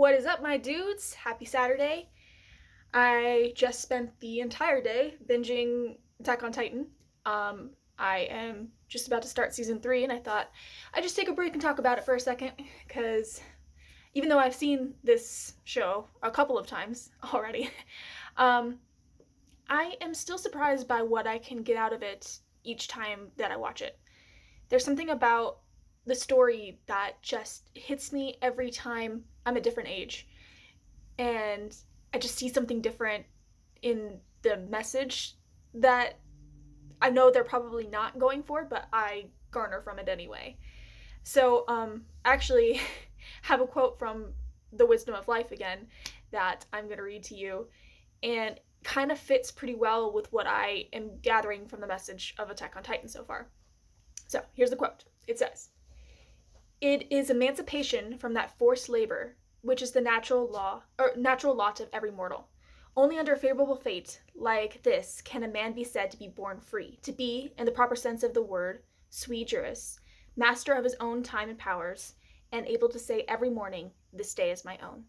What is up, my dudes? Happy Saturday. I just spent the entire day binging Attack on Titan. I am just about to start season 3, and I thought I'd just take a break and talk about it for a second, because even though I've seen this show a couple of times already, um, I am still surprised by what I can get out of it each time that I watch it. There's something about the story that just hits me every time I'm a different age, and I just see something different in the message that I know they're probably not going for, but I garner from it anyway. So, I actually have a quote from The Wisdom of Life again that I'm going to read to you, and kind of fits pretty well with what I am gathering from the message of Attack on Titan so far. So, here's the quote. It says, "It is emancipation from that forced labor which is the natural lot of every mortal. Only under favorable fate like this can a man be said to be born free, to be, in the proper sense of the word, sui juris, master of his own time and powers, and able to say every morning, 'This day is my own.'"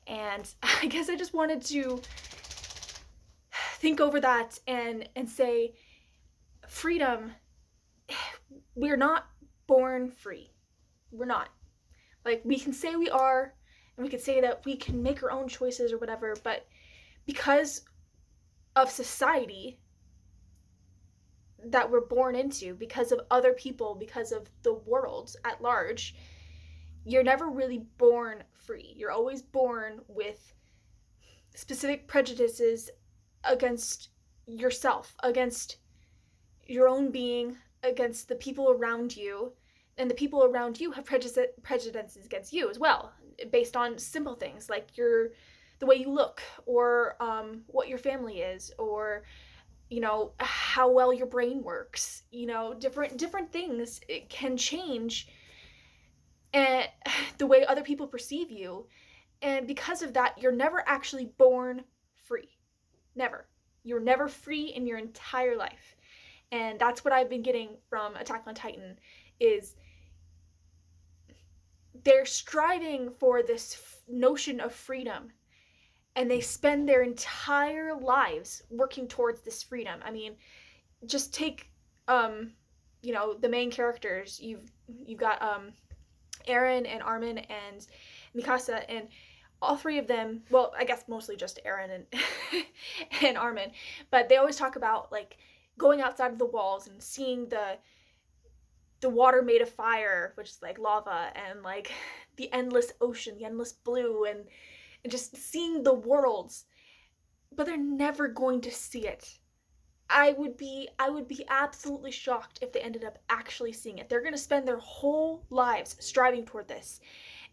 And I guess I just wanted to think over that and say, freedom, we're not born free. We're not. Like, we can say we are, and we can say that we can make our own choices or whatever, but because of society that we're born into, because of other people, because of the world at large, you're never really born free. You're always born with specific prejudices against yourself, against your own being, against the people around you, and the people around you have prejudices against you as well, based on simple things like the way you look, or what your family is, or how well your brain works. Different things, it can change, and the way other people perceive you, and because of that, you're never actually born free. Never. You're never free in your entire life. And that's what I've been getting from Attack on Titan, is they're striving for this notion of freedom, and they spend their entire lives working towards this freedom. I mean, just take the main characters. You've got Eren and Armin and Mikasa, and all three of them, well, I guess mostly just Eren and and Armin, but they always talk about like going outside of the walls and seeing the water made of fire, which is like lava, and like the endless ocean, the endless blue, and just seeing the worlds. But they're never going to see it. I would be absolutely shocked if they ended up actually seeing it. They're going to spend their whole lives striving toward this.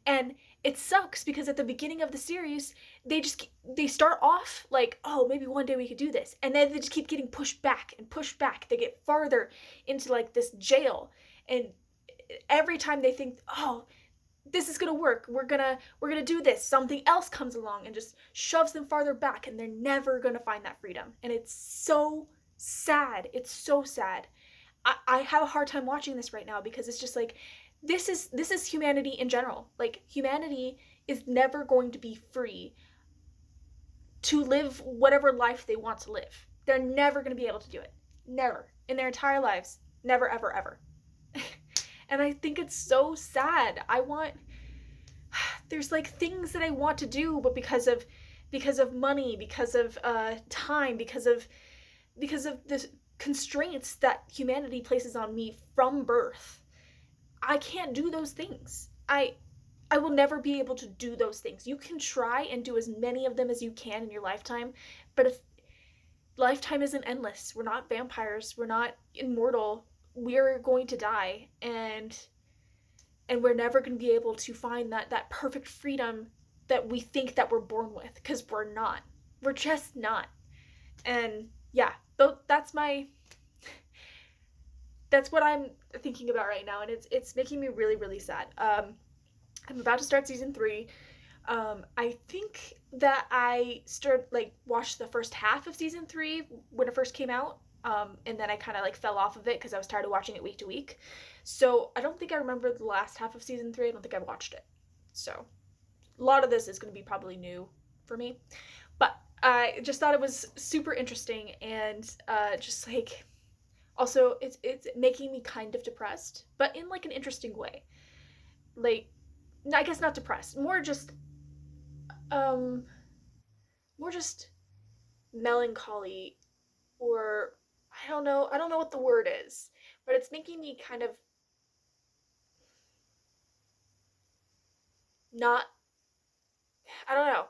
And it sucks because at the beginning of the series, they start off like, "Oh, maybe one day we could do this." And then they just keep getting pushed back and pushed back. They get farther into like this jail, and every time they think, "Oh, this is going to work. We're going to do this." Something else comes along and just shoves them farther back, and they're never going to find that freedom. And it's so sad. It's so sad. I have a hard time watching this right now, because it's just like, this is humanity in general. Like, humanity is never going to be free to live whatever life they want to live. They're never going to be able to do it. Never. In their entire lives. Never, ever, ever. And I think it's so sad. There's like things that I want to do, but because of money, because of time, because of the constraints that humanity places on me from birth, I can't do those things. I will never be able to do those things. You can try and do as many of them as you can in your lifetime, but if lifetime isn't endless, we're not vampires, we're not immortal, we're going to die, and we're never going to be able to find that perfect freedom that we think that we're born with, because we're not. We're just not. And yeah, that's what I'm thinking about right now, and it's making me really, really sad. I'm about to start season 3. I think that I watched the first half of season 3 when it first came out, and then I kind of like fell off of it because I was tired of watching it week to week. So I don't think I remember the last half of season 3. I don't think I watched it. So a lot of this is going to be probably new for me, but I just thought it was super interesting, and just like also it's making me kind of depressed, but in like an interesting way. Like, I guess not depressed, um more just melancholy, or I don't know what the word is, but it's making me kind of not, I don't know,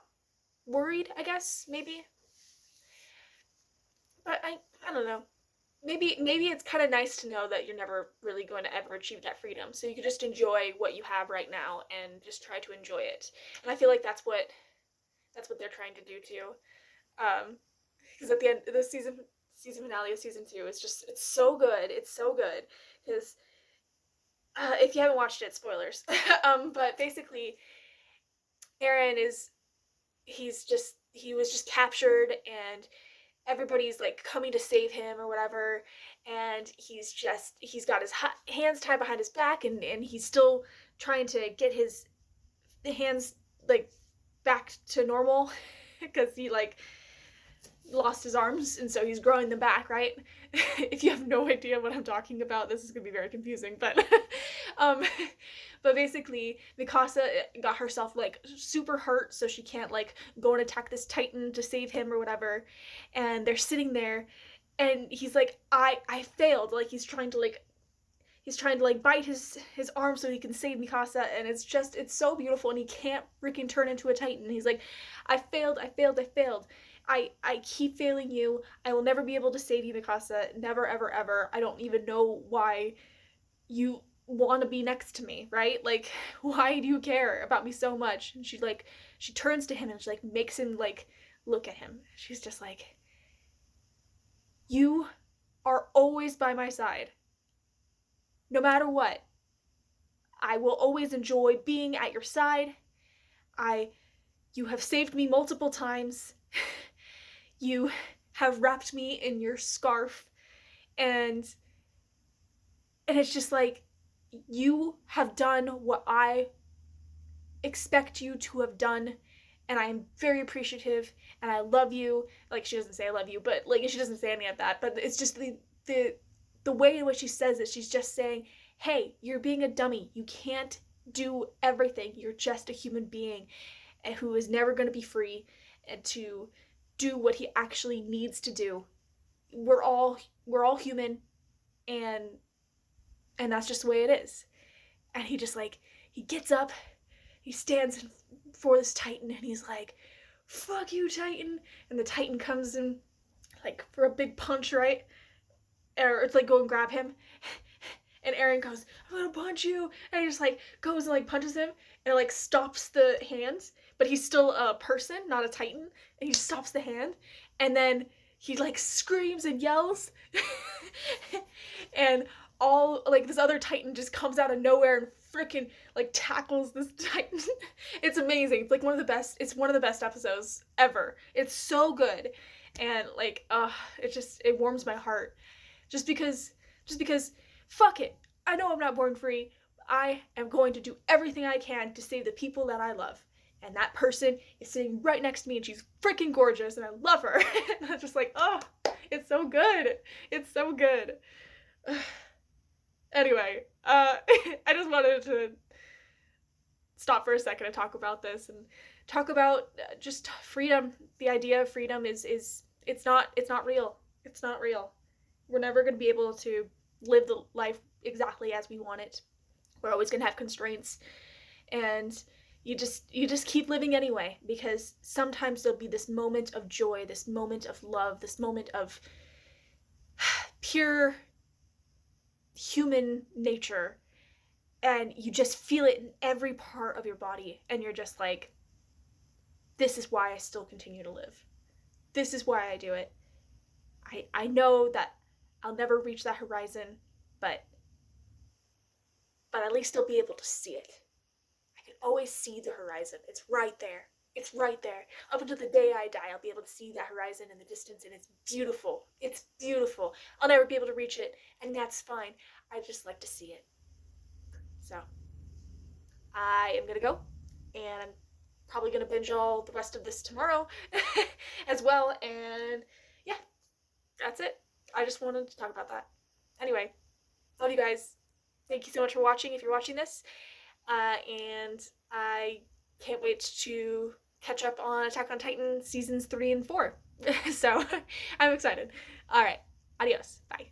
worried, I guess, maybe. But I don't know. Maybe it's kind of nice to know that you're never really going to ever achieve that freedom. So you can just enjoy what you have right now and just try to enjoy it. And I feel like that's what they're trying to do too. Because at the end, the season finale of season 2 is just, it's so good. It's so good because if you haven't watched it, spoilers. But basically, Aaron is he was just captured, and everybody's like coming to save him or whatever, and he's got his hands tied behind his back, and he's still trying to get his hands like back to normal because he like lost his arms, and so he's growing them back, right? If you have no idea what I'm talking about, this is gonna be very confusing, but um but basically Mikasa got herself like super hurt, so she can't like go and attack this titan to save him or whatever, and they're sitting there, and he's like, I failed, like he's trying to like bite his arm so he can save Mikasa, and it's so beautiful, and he can't freaking turn into a titan. He's like, I failed. I keep failing you. I will never be able to save you, Mikasa. Never, ever, ever. I don't even know why you want to be next to me, right? Like, why do you care about me so much? And she turns to him and she like makes him like look at him. She's just like, you are always by my side. No matter what. I will always enjoy being at your side. I You have saved me multiple times. You have wrapped me in your scarf, and it's just like, you have done what I expect you to have done, and I am very appreciative, and I love you. Like, she doesn't say I love you, but like she doesn't say any of that, but it's just the way in which she says it. She's just saying, hey, you're being a dummy. You can't do everything. You're just a human being and who is never going to be free and to do what he actually needs to do. We're all human, and that's just the way it is. And he just like, he gets up, he stands for this titan, and he's like, fuck you, titan. And the titan comes in like for a big punch, right? Or it's like, go and grab him. And Aaron goes, I'm gonna punch you. And he just like goes and like punches him, and it like stops the hand, but he's still a person, not a titan. And he stops the hand, and then he like screams and yells. And all like this other titan just comes out of nowhere and freaking like tackles this titan. It's amazing. It's like it's one of the best episodes ever. It's so good. And like it warms my heart. Just because fuck it. I know I'm not born free. I am going to do everything I can to save the people that I love. And that person is sitting right next to me, and she's freaking gorgeous, and I love her. And I'm just like, oh, it's so good. It's so good. Anyway, I just wanted to stop for a second and talk about this, and talk about just freedom. The idea of freedom is it's not real. It's not real. We're never going to be able to live the life exactly as we want it. We're always going to have constraints, and you just keep living anyway, because sometimes there'll be this moment of joy, this moment of love, this moment of pure human nature, and you just feel it in every part of your body, and you're just like, this is why I still continue to live. This is why I do it. I know that I'll never reach that horizon, but at least I'll be able to see it. I can always see the horizon. It's right there. It's right there. Up until the day I die, I'll be able to see that horizon in the distance, and it's beautiful. It's beautiful. I'll never be able to reach it, and that's fine. I just like to see it. So, I am gonna go, and I'm probably gonna binge all the rest of this tomorrow as well. And yeah, that's it. I just wanted to talk about that. Anyway, love you guys. Thank you so much for watching if you're watching this. And I can't wait to catch up on Attack on Titan seasons 3 and 4. So I'm excited. All right. Adios. Bye.